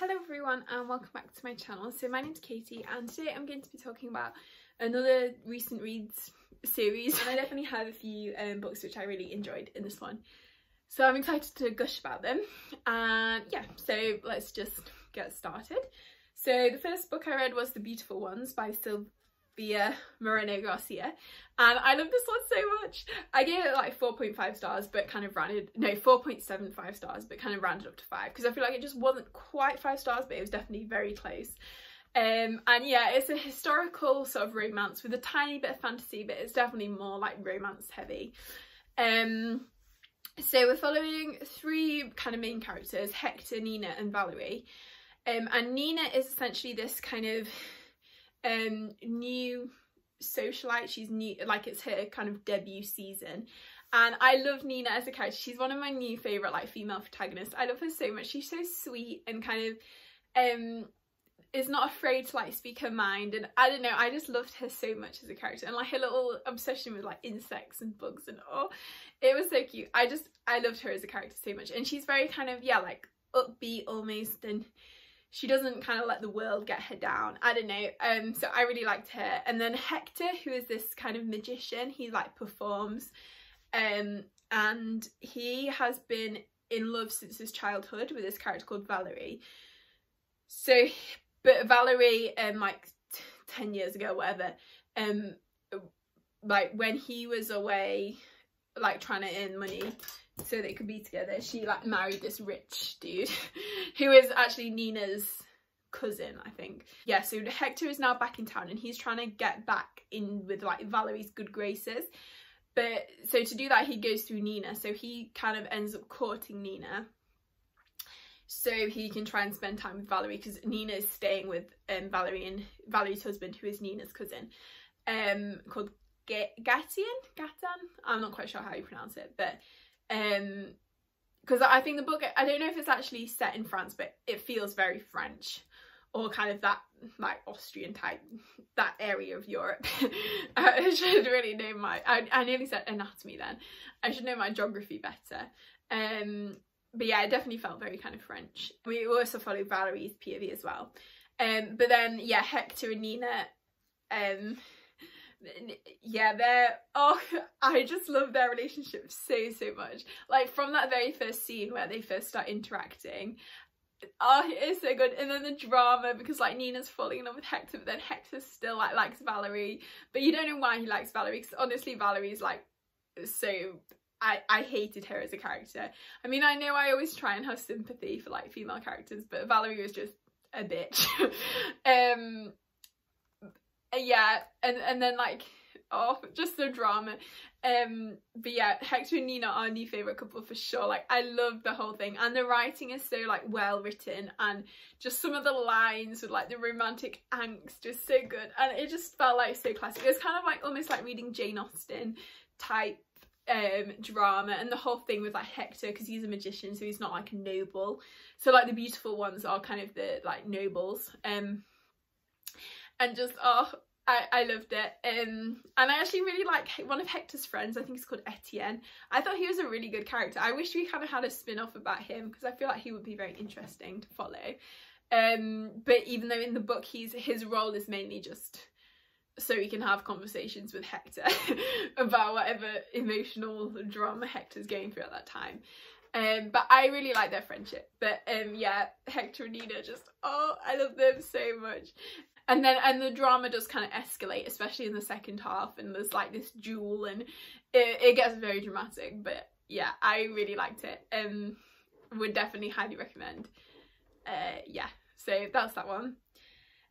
Hello everyone and welcome back to my channel. So my name's Katie and today I'm going to be talking about another recent reads series, and I definitely have a few books which I really enjoyed in this one. So I'm excited to gush about them, and yeah, so let's just get started. So the first book I read was The Beautiful Ones by Sylvia Moreno Garcia, and I love this one so much. I gave it like 4.5 stars but kind of rounded, no, 4.75 stars but kind of rounded up to 5 because I feel like it just wasn't quite 5 stars, but it was definitely very close. And yeah, it's a historical sort of romance with a tiny bit of fantasy, but it's definitely more like romance heavy. So we're following three kind of main characters, Hector, Nina and Valerie. And Nina is essentially this kind of new socialite. She's new, like it's her kind of debut season, and I love Nina as a character. She's one of my new favourite like female protagonists. I love her so much. She's so sweet and kind of is not afraid to like speak her mind, and I don't know, I just loved her so much as a character, and like her little obsession with like insects and bugs, and oh, it was so cute. I loved her as a character so much, and she's very kind of, yeah, like upbeat almost, and she doesn't kind of let the world get her down. I don't know, so I really liked her. And then Hector, who is this kind of magician, he like performs, and he has been in love since his childhood with this character called Valerie. So but Valerie, like 10 years ago, whatever, like when he was away, like trying to earn money so they could be together, she like married this rich dude who is actually Nina's cousin, I think. Yeah, so Hector is now back in town and he's trying to get back in with like Valerie's good graces. But so to do that, he goes through Nina. So he kind of ends up courting Nina so he can try and spend time with Valerie, because Nina is staying with Valerie and Valerie's husband, who is Nina's cousin, called Gatan. I'm not quite sure how you pronounce it, but because I think the book, I don't know if it's actually set in France, but it feels very French, or kind of that like Austrian type, that area of Europe. I should really know my, I nearly said anatomy then, I should know my geography better. But yeah, it definitely felt very kind of French. We also followed Valerie's POV as well. But then yeah, Hector and Nina, yeah, they're, oh, I just love their relationship so much. Like from that very first scene where they first start interacting, oh, it is so good. And then the drama, because like Nina's falling in love with Hector, but then Hector still like likes Valerie, but you don't know why he likes Valerie, because honestly Valerie's like so, I hated her as a character. I mean, I know I always try and have sympathy for like female characters, but Valerie was just a bitch. Yeah, and then like, oh, just the drama. But yeah, Hector and Nina are a new favourite couple for sure. Like I love the whole thing, and the writing is so like well written, and just some of the lines with like the romantic angst is so good, and it just felt like so classic. It was kind of like almost like reading Jane Austen type drama, and the whole thing with like Hector, because he's a magician, so he's not like a noble, so like the beautiful ones are kind of the like nobles, and just, oh, I loved it. And I actually really like one of Hector's friends, I think he's called Etienne. I thought he was a really good character. I wish we kind of had a spin-off about him, because I feel like he would be very interesting to follow. But even though in the book his role is mainly just so he can have conversations with Hector about whatever emotional drama Hector's going through at that time. But I really like their friendship. But yeah, Hector and Nina, just, oh, I love them so much. And the drama does kind of escalate, especially in the second half, and there's like this duel, and it gets very dramatic. But yeah, I really liked it. Would definitely highly recommend. Yeah, so that's that one.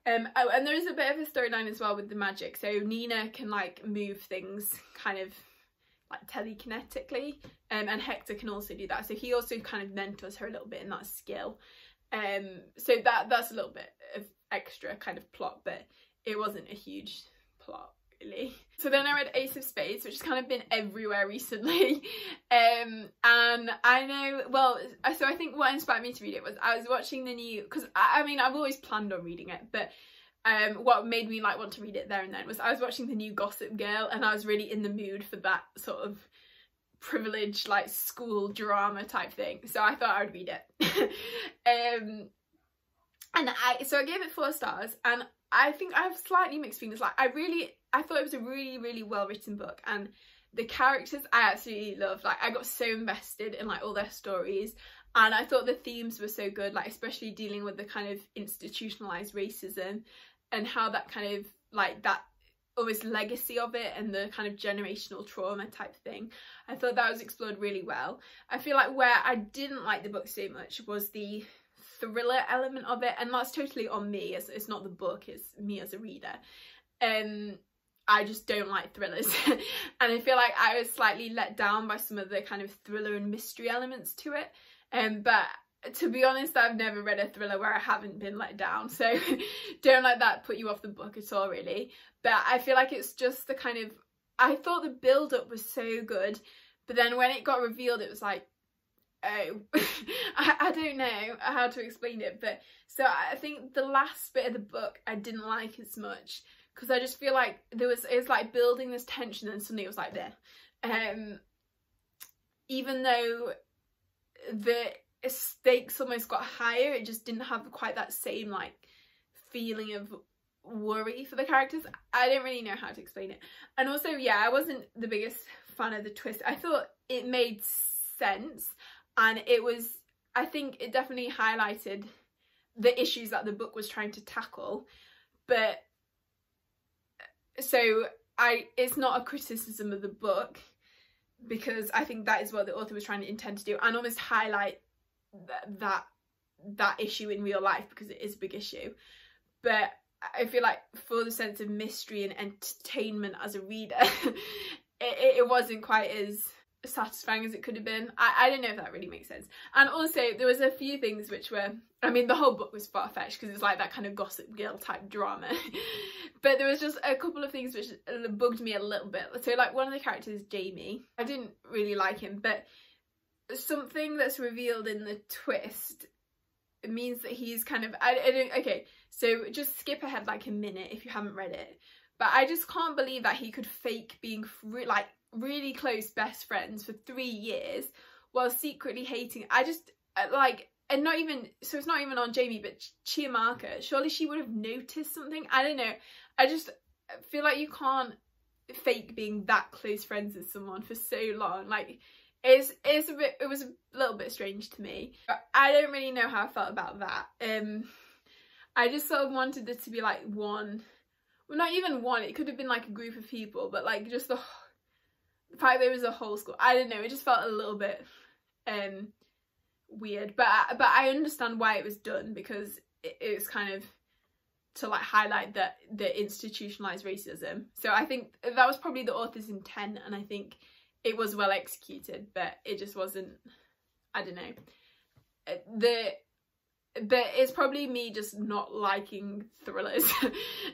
Oh, and there's a bit of a storyline as well with the magic. So Nina can like move things kind of like telekinetically, and Hector can also do that. So he also kind of mentors her a little bit in that skill. So that's a little bit of extra kind of plot, but it wasn't a huge plot really. So then I read Ace of Spades, which has kind of been everywhere recently. And I know, well, so I think what inspired me to read it was I was watching the new, because I mean I've always planned on reading it, but what made me like want to read it there and then was I was watching the new Gossip Girl, and I was really in the mood for that sort of privileged like school drama type thing, so I thought I would read it. And I gave it 4 stars, and I think I have slightly mixed feelings. Like, I thought it was a really, really well written book, and the characters I absolutely loved. Like, I got so invested in like all their stories, and I thought the themes were so good, like especially dealing with the kind of institutionalized racism and how that kind of like that almost legacy of it and the kind of generational trauma type thing. I thought that was explored really well. I feel like where I didn't like the book so much was the thriller element of it, and that's totally on me. It's not the book, it's me as a reader. I just don't like thrillers and I feel like I was slightly let down by some of the kind of thriller and mystery elements to it. But to be honest, I've never read a thriller where I haven't been let down, so don't let that put you off the book at all, really. But I feel like it's just the kind of, I thought the build-up was so good, but then when it got revealed it was like, oh, I don't know how to explain it. But so I think the last bit of the book I didn't like as much, because I just feel like it was like building this tension and suddenly it was like there. Even though the stakes almost got higher, it just didn't have quite that same like feeling of worry for the characters. I don't really know how to explain it. And also, yeah, I wasn't the biggest fan of the twist. I thought it made sense, and it was, I think it definitely highlighted the issues that the book was trying to tackle. But so it's not a criticism of the book, because I think that is what the author was trying to intend to do, and almost highlight that issue in real life, because it is a big issue. But I feel like for the sense of mystery and entertainment as a reader, it wasn't quite as satisfying as it could have been. I don't know if that really makes sense. And also there was a few things which were, I mean, the whole book was far-fetched because it's like that kind of Gossip Girl type drama. But there was just a couple of things which bugged me a little bit. So like one of the characters, Jamie, I didn't really like him, but something that's revealed in the twist, it means that he's kind of, I don't, okay, so just skip ahead like a minute if you haven't read it. But I just can't believe that he could fake being like really close best friends for 3 years while secretly hating. I just like, and not even, so it's not even on Jamie, but Chiamaka, surely she would have noticed something. I don't know, I just feel like you can't fake being that close friends with someone for so long. Like it was a little bit strange to me. But I don't really know how I felt about that. I just sort of wanted it to be like one, well, not even one, it could have been like a group of people, but like just the fact there was a whole school, I don't know, it just felt a little bit weird. But I understand why it was done, because it was kind of to like highlight that the institutionalized racism. So I think that was probably the author's intent, and I think it was well executed, but it just wasn't, I don't know, but it's probably me just not liking thrillers.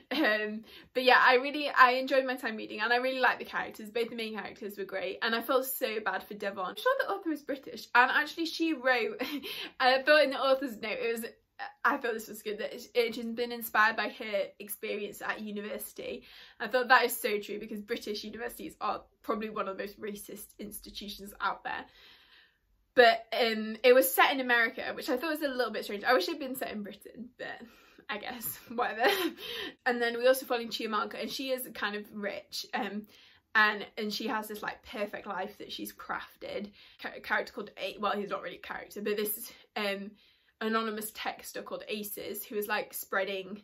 But yeah, I enjoyed my time reading, and I really liked the characters. Both the main characters were great, and I felt so bad for Devon. I'm sure the author was British, and actually she wrote, I thought in the author's note, it was, I thought this was good, that it has been inspired by her experience at university. I thought that is so true, because British universities are probably one of the most racist institutions out there. But it was set in America, which I thought was a little bit strange. I wish it had been set in Britain, but I guess, whatever. And then we also follow Chiamaka, and she is kind of rich, and she has this like perfect life that she's crafted. A character called well, he's not really a character, but this anonymous texter called Aces, who is like spreading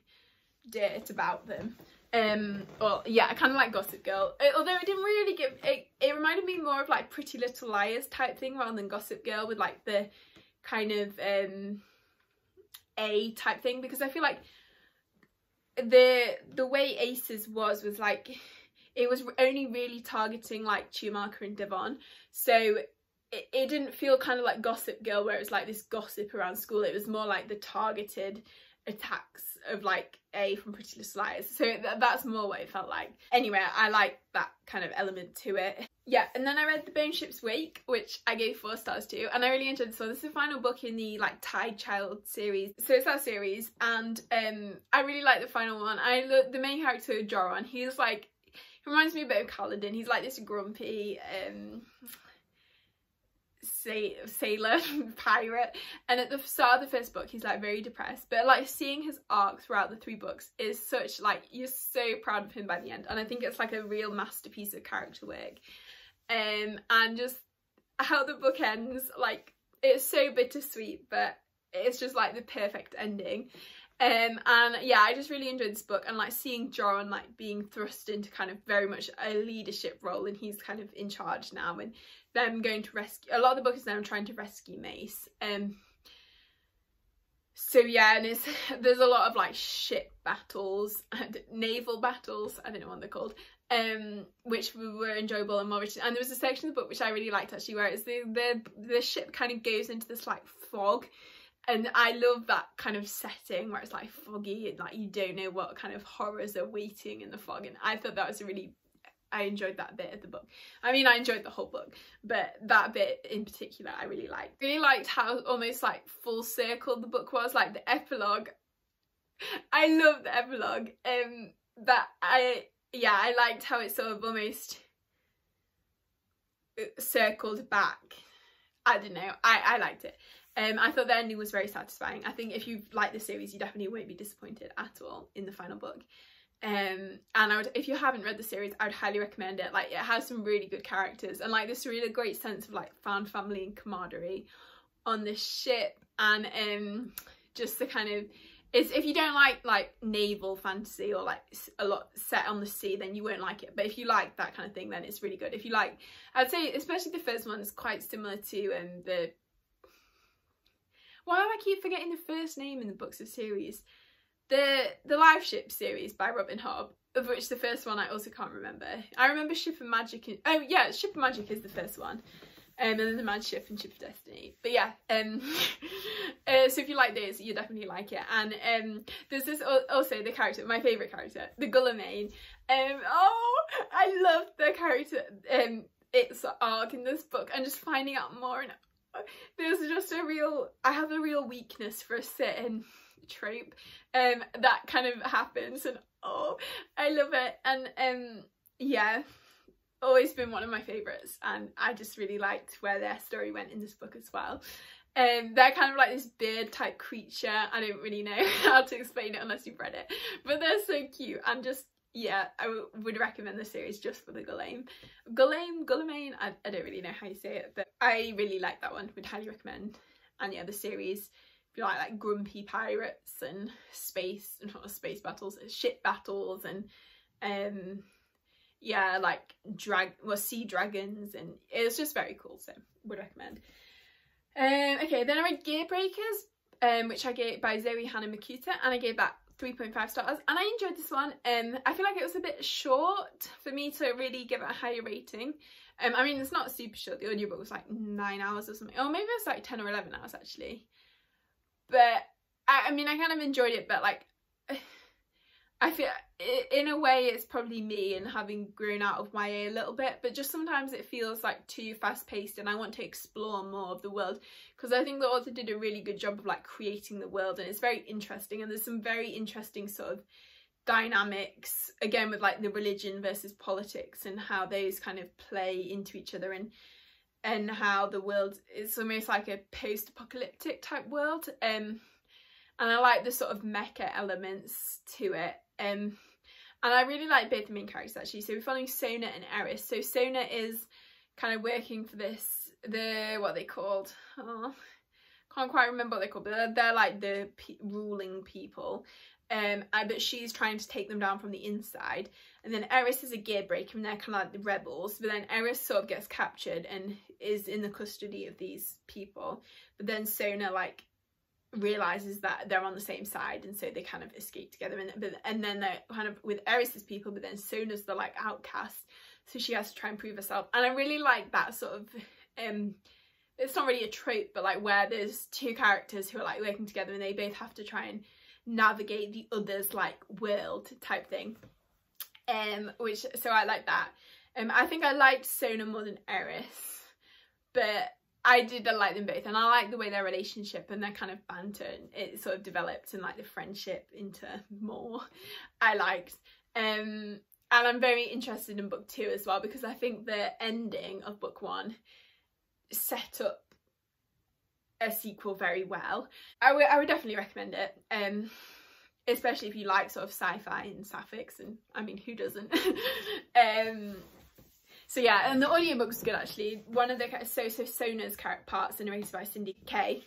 dirt about them. Well, yeah, I kind of like Gossip Girl, although it didn't really give it reminded me more of like Pretty Little Liars type thing rather than Gossip Girl, with like the kind of A type thing, because I feel like the way Aces was like, it was only really targeting like Chiamaka and Devon, so it didn't feel kind of like Gossip Girl where it was like this gossip around school. It was more like the targeted attacks of like A from Pretty Little Liars, so that's more what it felt like. Anyway, I like that kind of element to it. Yeah, and then I read The Bone Ship's Wake, which I gave 4 stars to, and I really enjoyed this one. This is the final book in the like Tide Child series, so it's that series, and I really like the final one. I love the main character, Joron. He's like, he reminds me a bit of Kaladin. He's like this grumpy sailor pirate, and at the start of the first book he's like very depressed, but like seeing his arc throughout the 3 books is such like, you're so proud of him by the end, and I think it's like a real masterpiece of character work. And just how the book ends, like it's so bittersweet, but it's just like the perfect ending. And yeah, I just really enjoyed this book, and like seeing John like being thrust into kind of very much a leadership role, and he's kind of in charge now, and them going to rescue, a lot of the book is them trying to rescue Mace. So yeah, and there's a lot of like ship battles and naval battles, I don't know what they're called, which were enjoyable and more rich. And there was a section of the book which I really liked actually, where it's the ship kind of goes into this like fog, and I love that kind of setting where it's like foggy and like you don't know what kind of horrors are waiting in the fog, and I thought that was I enjoyed that bit of the book. I mean, I enjoyed the whole book, but that bit in particular I really liked. Really liked how almost like full circle the book was, like the epilogue. I love the epilogue. That I liked how it sort of almost circled back. I don't know, I liked it. I thought the ending was very satisfying. I think if you like the series, you definitely won't be disappointed at all in the final book. And if you haven't read the series, I would highly recommend it. Like, it has some really good characters, and like this really great sense of like found family and camaraderie on this ship, and just the kind of, if you don't like naval fantasy or like a lot set on the sea, then you won't like it. But if you like that kind of thing, then it's really good. If you like, I'd say especially the first one is quite similar to why do I keep forgetting the first name in the books of series? The Live Ship series by Robin Hobb, of which the first one I also can't remember. I remember Ship of Magic. Oh yeah, Ship of Magic is the first one. And then the Mad Ship and Ship of Destiny. But yeah, so if you like those, you definitely like it. And there's this also the character, my favourite character, the Gullamain. Oh, I love the character. Its arc in this book, and just finding out more. And there's just I have a real weakness for a certain trope that kind of happens, and oh, I love it. And yeah, always been one of my favourites, and I just really liked where their story went in this book as well. They're kind of like this bird type creature. I don't really know how to explain it unless you've read it, but they're so cute, and just yeah, I would recommend the series just for the Gullamain. I don't really know how you say it, but I really like that one, would highly recommend. And yeah, the series, if you like grumpy pirates and space battles, ship battles, and yeah, like sea dragons, and it's just very cool, so would recommend. Okay, then I read Gearbreakers, which I gave by Zoe Hannah Makuta, and I gave that 3.5 stars, and I enjoyed this one. I feel like it was a bit short for me to really give it a higher rating. I mean, it's not super short. The audiobook was like 9 hours or something, or maybe it was like 10 or 11 hours actually. But I mean, I kind of enjoyed it, but like I feel in a way it's probably me and having grown out of YA a little bit, but just sometimes it feels like too fast paced, and I want to explore more of the world, because I think the author did a really good job of like creating the world, and it's very interesting, and there's some very interesting sort of dynamics again with like the religion versus politics and how those kind of play into each other, and how the world is almost like a post-apocalyptic type world, and I like the sort of mecha elements to it. And I really like both the main characters actually. So we're following Sona and Eris. So Sona is kind of working for what are they called? Oh, can't quite remember what they're called, but they're like the ruling people. But she's trying to take them down from the inside. And then Eris is a gearbreaker, and they're kind of like the rebels. But then Eris sort of gets captured and is in the custody of these people. But then Sona like realizes that they're on the same side, and so they kind of escape together, and then they're kind of with Eris's people, but then Sona's the like outcast, so she has to try and prove herself. And I really like that sort of it's not really a trope, but like where there's two characters who are like working together, and they both have to try and navigate the other's like world type thing, so I like that. I think I liked Sona more than Eris, but I did like them both, and I like the way their relationship and their kind of banter, it sort of developed, and like the friendship into more I liked. And I'm very interested in book 2 as well, because I think the ending of book 1 set up a sequel very well. I would definitely recommend it, especially if you like sort of sci-fi and sapphics, and I mean, who doesn't? So yeah, and the audiobook's good actually. One of the Sona's parts are narrated by Cindy Kay,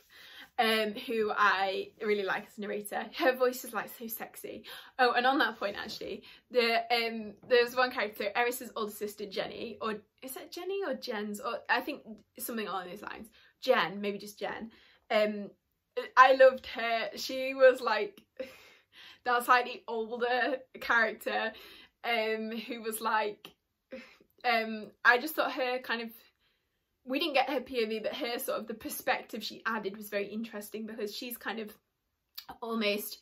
who I really like as a narrator. Her voice is like so sexy. Oh, and on that point actually, there's one character, Eris's older sister Jenny, or is that Jenny or Jen's, or I think something along those lines. Jen, maybe just Jen. I loved her. She was like that slightly older character, who was like, I just thought her kind of, we didn't get her POV, but her sort of the perspective she added was very interesting, because she's kind of almost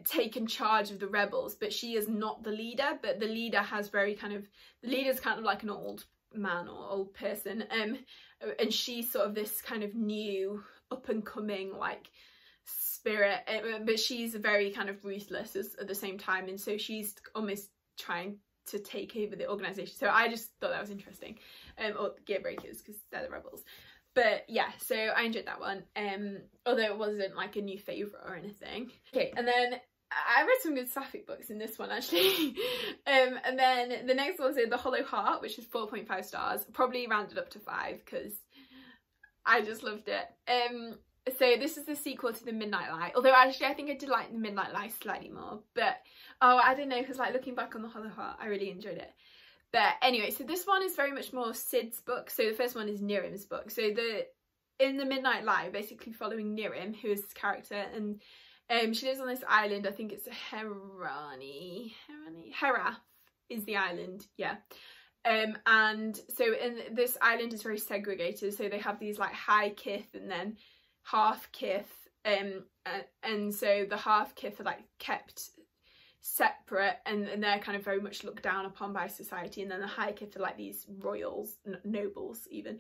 taken charge of the rebels, but she is not the leader, but the leader has very kind of, the leader's kind of like an old man or old person, and she's sort of this kind of new up and coming like spirit, but she's very kind of ruthless at the same time, and so she's almost trying to take over the organization. So I just thought that was interesting, or Gear Breakers, because they're the rebels. But yeah, so I enjoyed that one, although it wasn't like a new favourite or anything. Okay, and then I read some good sapphic books in this one actually. And then the next one was The Hollow Heart, which is 4.5 stars, probably rounded up to 5 because I just loved it. So this is the sequel to The Midnight Light, although actually I think I did like The Midnight Light slightly more, but oh, I don't know, because like looking back on The Hollow Heart, I really enjoyed it. But anyway, so this one is very much more Sid's book. So the first one is Nirim's book. So in The Midnight Light, basically following Nirim, who is this character, and she lives on this island. I think it's Hera is the island, yeah. And so in this island is very segregated. So they have these like high kith and then half kith, and so the half kith are like kept separate, and they're kind of very much looked down upon by society, and then the high kith are like these royals, nobles even,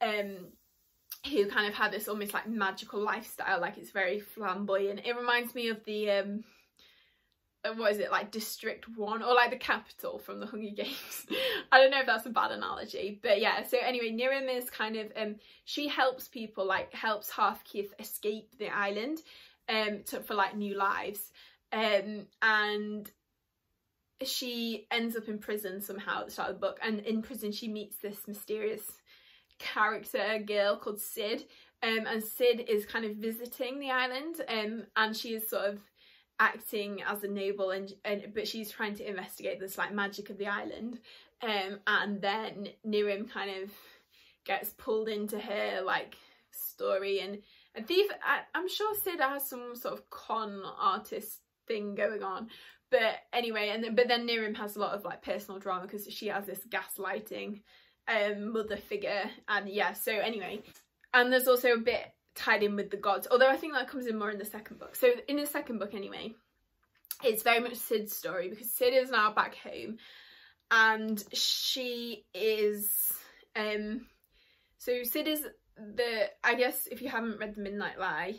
who kind of have this almost like magical lifestyle, like it's very flamboyant. It reminds me of the what is it, like District 1, or like the capital from the Hunger Games. I don't know if that's a bad analogy, but yeah. So anyway, Nirim is kind of she helps people, like helps half kith escape the island for like new lives, and she ends up in prison somehow at the start of the book, and in prison she meets this mysterious character girl called Sid, and Sid is kind of visiting the island, and she is sort of acting as a noble, and but she's trying to investigate this like magic of the island, and then Nirim kind of gets pulled into her like story, and I'm sure Sid has some sort of con artist thing going on, but anyway, but then Nirim has a lot of like personal drama because she has this gaslighting mother figure, and yeah, so anyway, and there's also a bit tied in with the gods, although I think that comes in more in the second book. So in the second book anyway, it's very much Sid's story, because Sid is now back home, and she is so Sid is I guess if you haven't read The Midnight Lie,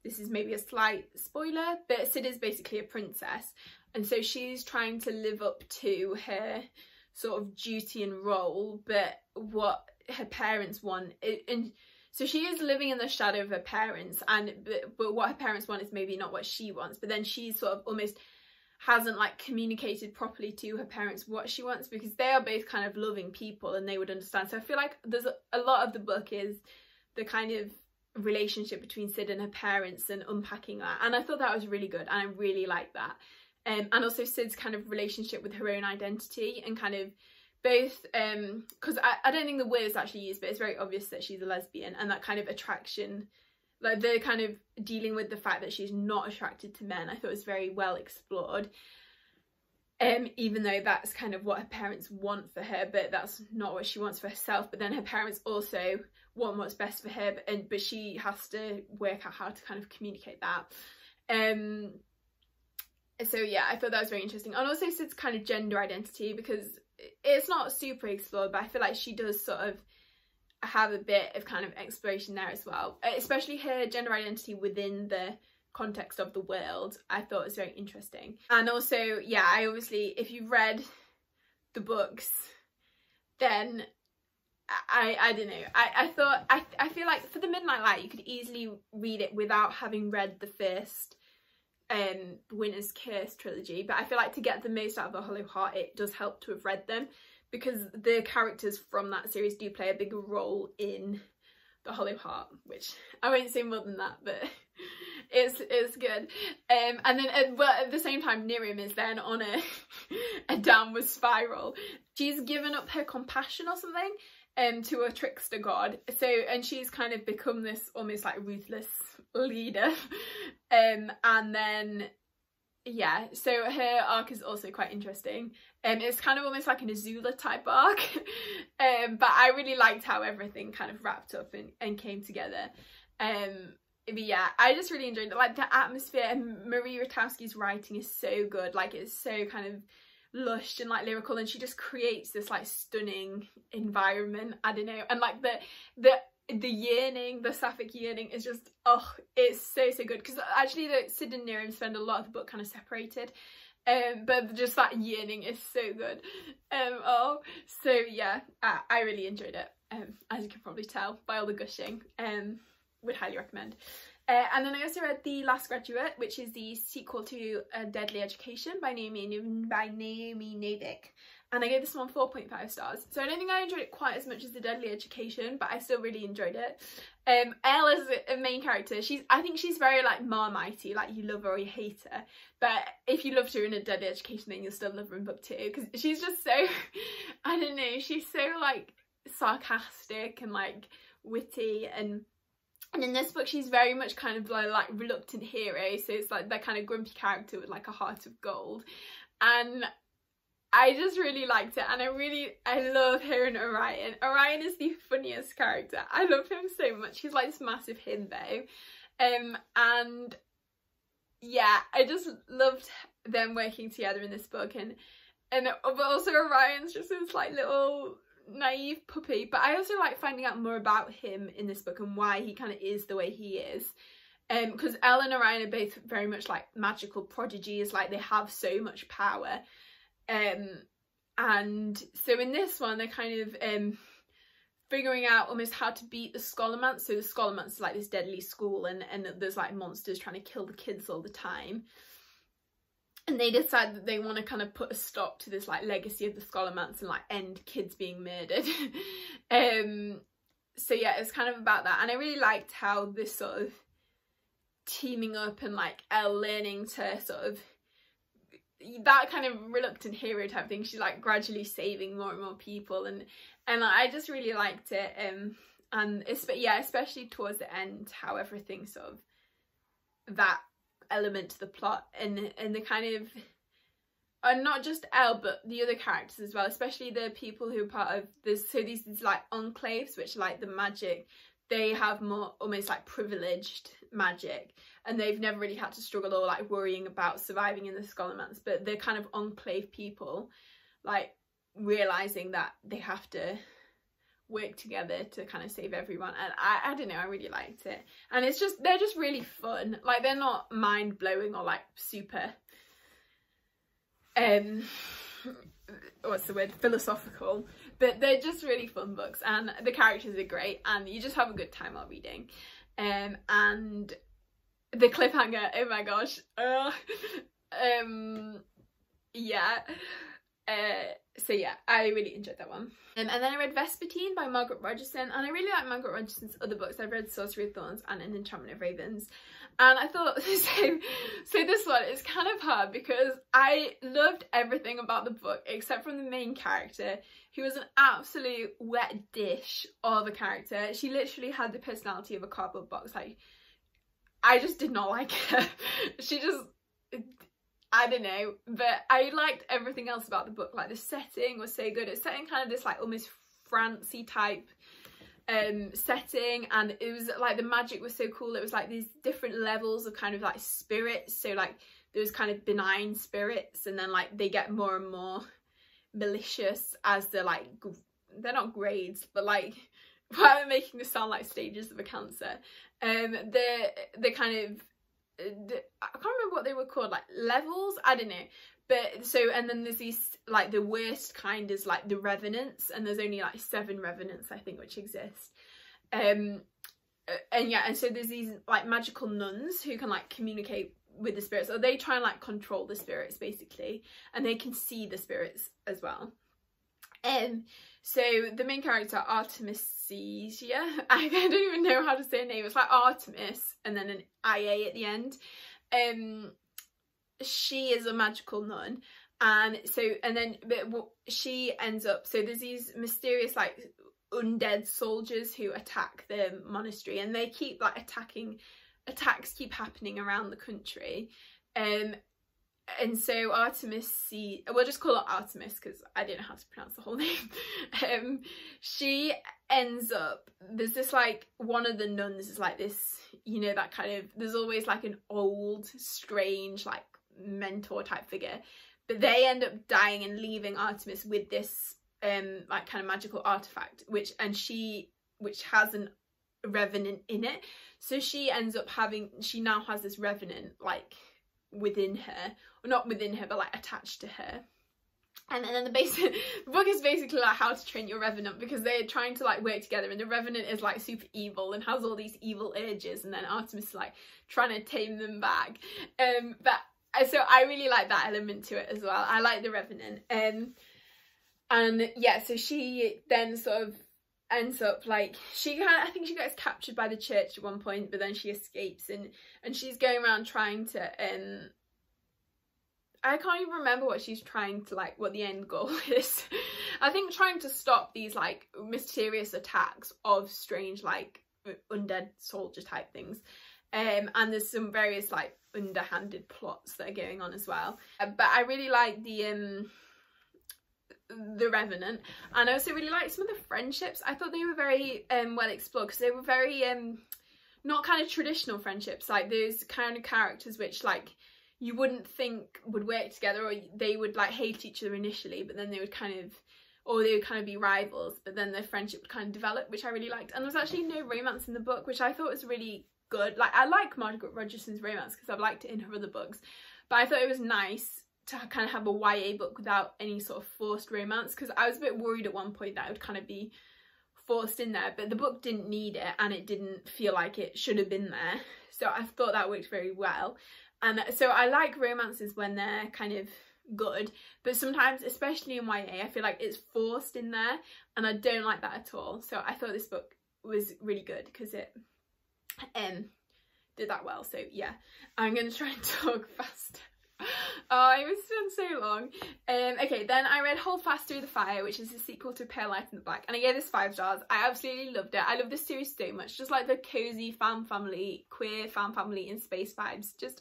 this is maybe a slight spoiler, but Sid is basically a princess, and so she's trying to live up to her sort of duty and role, but what her parents want, and so she is living in the shadow of her parents, but what her parents want is maybe not what she wants, but then she sort of almost hasn't like communicated properly to her parents what she wants, because they are both kind of loving people and they would understand. So I feel like there's a lot of the book is the kind of relationship between Sid and her parents and unpacking that, and I thought that was really good, and I really liked that. And also Sid's kind of relationship with her own identity, and kind of both, because I don't think the word is actually used, but it's very obvious that she's a lesbian, and that kind of attraction, like the kind of dealing with the fact that she's not attracted to men, I thought was very well explored, even though that's kind of what her parents want for her, but that's not what she wants for herself. But then her parents also want what's best for her, but she has to work out how to kind of communicate that. So yeah, I thought that was very interesting. And also Sid's kind of gender identity, because it's not super explored, but I feel like she does sort of have a bit of kind of exploration there as well, especially her gender identity within the context of the world. I thought it was very interesting. And also, yeah, I obviously, if you've read the books, then I don't know. I feel like for the Midnight Light, you could easily read it without having read the first Winter's Curse trilogy, but I feel like to get the most out of The Hollow Heart, it does help to have read them, because the characters from that series do play a bigger role in The Hollow Heart, which I won't say more than that, but it's good. And then well, at the same time, Miriam is then on a downward spiral. She's given up her compassion or something to a trickster god, so, and she's kind of become this almost like ruthless leader, and then yeah, so her arc is also quite interesting. It's kind of almost like an Azula type arc, but I really liked how everything kind of wrapped up and came together. But yeah, I just really enjoyed it. Like the atmosphere, and Marie Ratowski's writing is so good. Like it's so kind of lush and like lyrical, and she just creates this like stunning environment. I don't know, and like the yearning, the sapphic yearning is just, oh, it's so good, because actually Sid and Miriam spend a lot of the book kind of separated, but just that yearning is so good. Oh, so yeah, I really enjoyed it, as you can probably tell by all the gushing. Would highly recommend. And then I also read The Last Graduate, which is the sequel to A Deadly Education by Naomi Novik. And I gave this one 4.5 stars. So I don't think I enjoyed it quite as much as The Deadly Education, but I still really enjoyed it. Elle is a main character. I think she's very like Marmitey, like you love her or you hate her. But if you loved her in A Deadly Education, then you'll still love her in book 2, because she's just so, I don't know, she's so like sarcastic and like witty, and in this book she's very much kind of like reluctant hero, so it's like that kind of grumpy character with like a heart of gold. And I just really liked it, and I love her and Orion. Orion is the funniest character. I love him so much. He's like this massive himbo. And yeah, I just loved them working together in this book, but also Orion's just this like little naive puppy. But I also like finding out more about him in this book and why he kind of is the way he is, because Elle and Orion are both very much like magical prodigies, like they have so much power, and so in this one they're kind of figuring out almost how to beat the Scholomance. So the Scholomance is like this deadly school, and there's like monsters trying to kill the kids all the time. And they decide that they want to kind of put a stop to this like legacy of the Scholomance and like end kids being murdered. So yeah, it's kind of about that. And I really liked how this sort of teaming up and like Elle learning to sort of, that kind of reluctant hero type thing, she's like gradually saving more and more people, and I just really liked it. And it's, but yeah, especially towards the end, how everything sort of, that element to the plot and the kind of, and not just Elle but the other characters as well, especially the people who are part of this, so these like enclaves, which like the magic, they have more almost like privileged magic, and they've never really had to struggle or like worrying about surviving in the Scholomance, but they're kind of enclave people like realizing that they have to work together to kind of save everyone. And I don't know, I really liked it, and it's just, they're just really fun. Like they're not mind-blowing or like super what's the word, philosophical, but they're just really fun books, and the characters are great, and you just have a good time while reading. And the cliffhanger, oh my gosh, yeah. So yeah, I really enjoyed that one. And then I read Vespertine by Margaret Rogerson, and I really like Margaret Rogerson's other books. I've read Sorcery of Thorns and An Enchantment of Ravens, and I thought, so this one is kind of hard because I loved everything about the book except from the main character, who was an absolute wet dish of a character. She literally had the personality of a cardboard box. Like, I just did not like her. She just, I don't know, but I liked everything else about the book. Like the setting was so good. It's set in kind of this like almost Francy type setting, and it was like the magic was so cool. It was like these different levels of kind of like spirits. So like there was kind of benign spirits, and then like they get more and more malicious as they're like, they're not grades, but like, why am I making this sound like stages of a cancer? The kind of, I can't remember what they were called, like levels, I don't know. But so, and then there's these, like the worst kind is like the revenants, and there's only like 7 revenants I think which exist. And yeah, and so there's these like magical nuns who can like communicate with the spirits, or they try and like control the spirits basically, and they can see the spirits as well. So the main character, Artemisia, I don't even know how to say her name, it's like Artemis and then an IA at the end. She is a magical nun, and so, and then she ends up, so there's these mysterious like undead soldiers who attack the monastery, and they keep like attacks keep happening around the country. And so Artemis, we'll just call her Artemis because I don't know how to pronounce the whole name. She ends up, there's this like, one of the nuns is like this, you know, that kind of, there's always like an old, strange, like mentor type figure. But they end up dying and leaving Artemis with this like kind of magical artifact, which has an revenant in it. So she ends up she now has this revenant like within her, or not within her but like attached to her. And then the book is basically like how to train your revenant, because they're trying to like work together, and the revenant is like super evil and has all these evil urges, and then Artemis is like trying to tame them back. But so I really like that element to it as well. I like the revenant. And yeah, so she then sort of ends up like, I think she gets captured by the church at one point, but then she escapes, and she's going around trying to I can't even remember what she's trying to, like, what the end goal is. I think trying to stop these like mysterious attacks of strange like undead soldier type things. And there's some various like underhanded plots that are going on as well. But I really like the Revenant, and I also really liked some of the friendships. I thought they were very well explored, because they were very not kind of traditional friendships, like those kind of characters which like you wouldn't think would work together, or they would like hate each other initially, but then they would kind of be rivals, but then their friendship would kind of develop, which I really liked. And there was actually no romance in the book, which I thought was really good. Like, I like Margaret Rogerson's romance because I've liked it in her other books, but I thought it was nice to kind of have a YA book without any sort of forced romance, because I was a bit worried at one point that it would kind of be forced in there, but the book didn't need it, and it didn't feel like it should have been there, so I thought that worked very well. And so I like romances when they're kind of good, but sometimes, especially in YA, I feel like it's forced in there, and I don't like that at all. So I thought this book was really good because it did that well. So yeah, I'm gonna try and talk faster. Oh, it was been so long. Okay, then I read Hold Fast Through the Fire, which is the sequel to Pale Light in the Black, and I gave this 5 stars. I absolutely loved it. I love this series so much, just like the cozy fan family, queer fan family in space vibes, just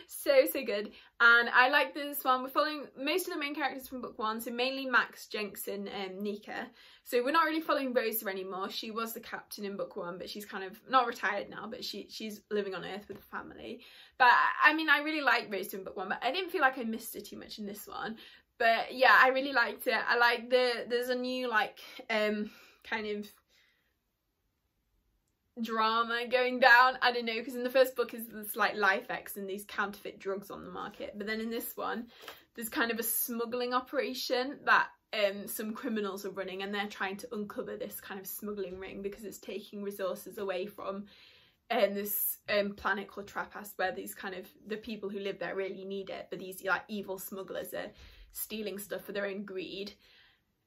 so good. And I like this one. We're following most of the main characters from book 1, so mainly Max, Jenks and Nika. So we're not really following Rosa anymore. She was the captain in book 1, but she's kind of not retired now, but she's living on Earth with the family. But I mean, I really liked Rosa in book 1, but I didn't feel like I missed her too much in this one. But yeah, I really liked it. I like there's a new like kind of drama going down. I don't know, because in the first book is this like Lifex and these counterfeit drugs on the market, but then in this one there's kind of a smuggling operation that some criminals are running, and they're trying to uncover this kind of smuggling ring because it's taking resources away from this planet called Trappist, where these kind of the people who live there really need it, but these like evil smugglers are stealing stuff for their own greed.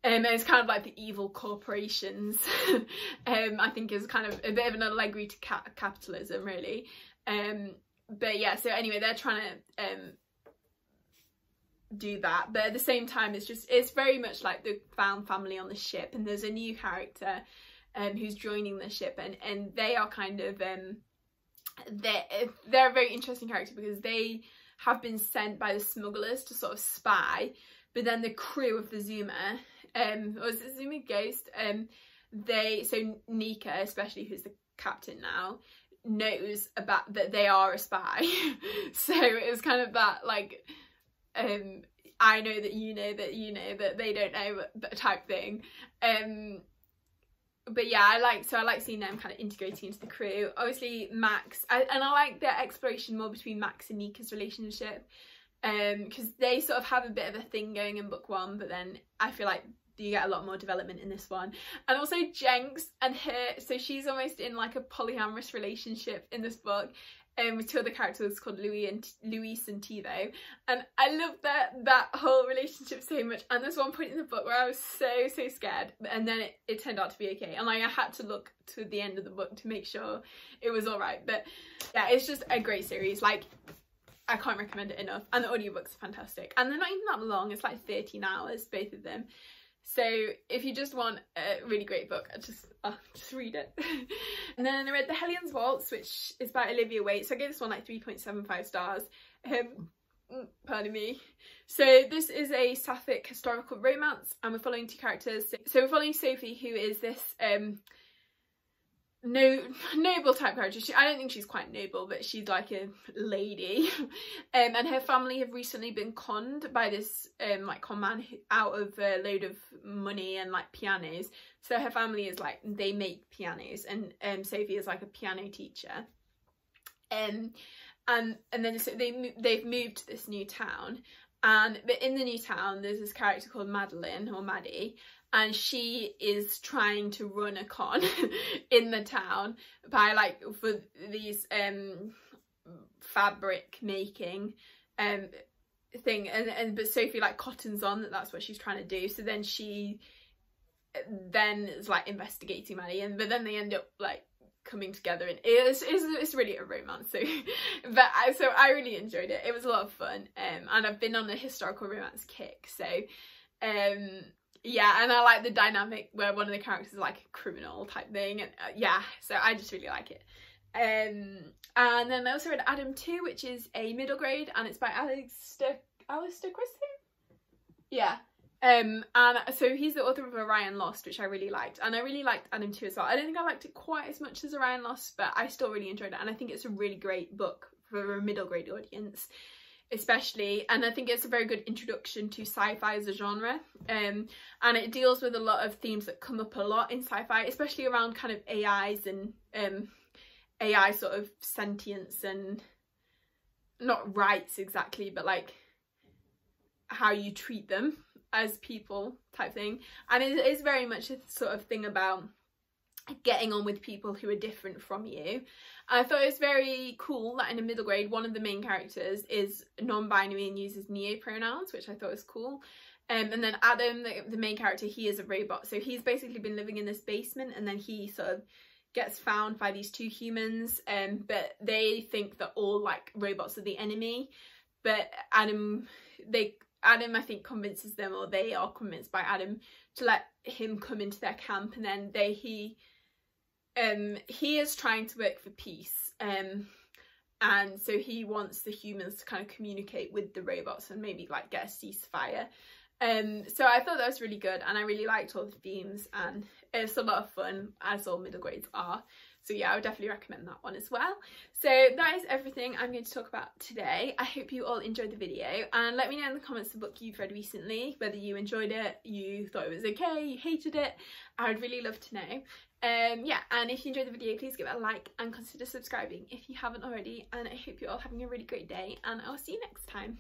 And it's kind of like the evil corporations. I think is kind of a bit of an allegory to capitalism, really. But yeah, so anyway, they're trying to do that, but at the same time it's very much like the found family on the ship, and there's a new character who's joining the ship, and they are kind of they're a very interesting character because they have been sent by the smugglers to sort of spy, but then the crew of the Zuma or is it Zuma Ghost, so Nika especially, who's the captain now, knows about that they are a spy. So it's kind of that like I know that you know that you know that they don't know type thing, but yeah, I like seeing them kind of integrating into the crew. Obviously Max, and I like their exploration more between Max and Nika's relationship, because they sort of have a bit of a thing going in book 1, but then I feel like you get a lot more development in this one. And also Jenks and her, so she's almost in like a polyamorous relationship in this book, with two other characters called Luis and Tivo, and I love that whole relationship so much. And there's one point in the book where I was so scared, and then it turned out to be okay, and like I had to look to the end of the book to make sure it was all right. But yeah, it's just a great series. Like, I can't recommend it enough, and the audiobooks are fantastic, and they're not even that long. It's like 13 hours, both of them. So if you just want a really great book, just read it. And then I read The Hellions Waltz, which is by Olivia Waite. So I gave this one like 3.75 stars. Pardon me. So this is a sapphic historical romance, and we're following two characters. So we're following Sophie, who is this noble type character. I don't think she's quite noble, but she's like a lady. And her family have recently been conned by this like con man out of a load of money and like pianos. So her family is like, they make pianos, and Sophie is like a piano teacher. And then so they've moved to this new town, but in the new town there's this character called Madeline, or Maddie, and she is trying to run a con in the town by like, for these fabric making thing, but Sophie like cottons on that's what she's trying to do. So then she is like investigating Maddie, but then they end up like coming together, and it's really a romance. So so I really enjoyed it. It was a lot of fun, and I've been on a historical romance kick, so yeah, and I like the dynamic where one of the characters is like a criminal type thing, and yeah, so I just really like it. And then I also read Adam 2, which is a middle grade, and it's by Alistair Christie? Yeah. And so he's the author of Orion Lost, which I really liked, and I really liked Adam 2 as well. I don't think I liked it quite as much as Orion Lost, but I still really enjoyed it, and I think it's a really great book for a middle grade audience especially, and I think it's a very good introduction to sci-fi as a genre, and it deals with a lot of themes that come up a lot in sci-fi, especially around kind of AIs and AI sort of sentience, and not rights exactly, but like how you treat them as people type thing. And it is very much a sort of thing about getting on with people who are different from you. I thought it was very cool that in a middle grade, one of the main characters is non-binary and uses neo pronouns, which I thought was cool. And then Adam, the main character, he is a robot, so he's basically been living in this basement, and then he sort of gets found by these two humans, but they think that all like robots are the enemy. But Adam I think convinces them, or they are convinced by Adam, to let him come into their camp, and then he is trying to work for peace, and so he wants the humans to kind of communicate with the robots and maybe like get a ceasefire. So I thought that was really good, and I really liked all the themes, and it's a lot of fun, as all middle grades are. So yeah, I would definitely recommend that one as well. So that is everything I'm going to talk about today. I hope you all enjoyed the video, and let me know in the comments the book you've read recently, whether you enjoyed it, you thought it was okay, you hated it. I would really love to know. Yeah, and if you enjoyed the video, please give it a like and consider subscribing if you haven't already, and I hope you're all having a really great day, and I'll see you next time.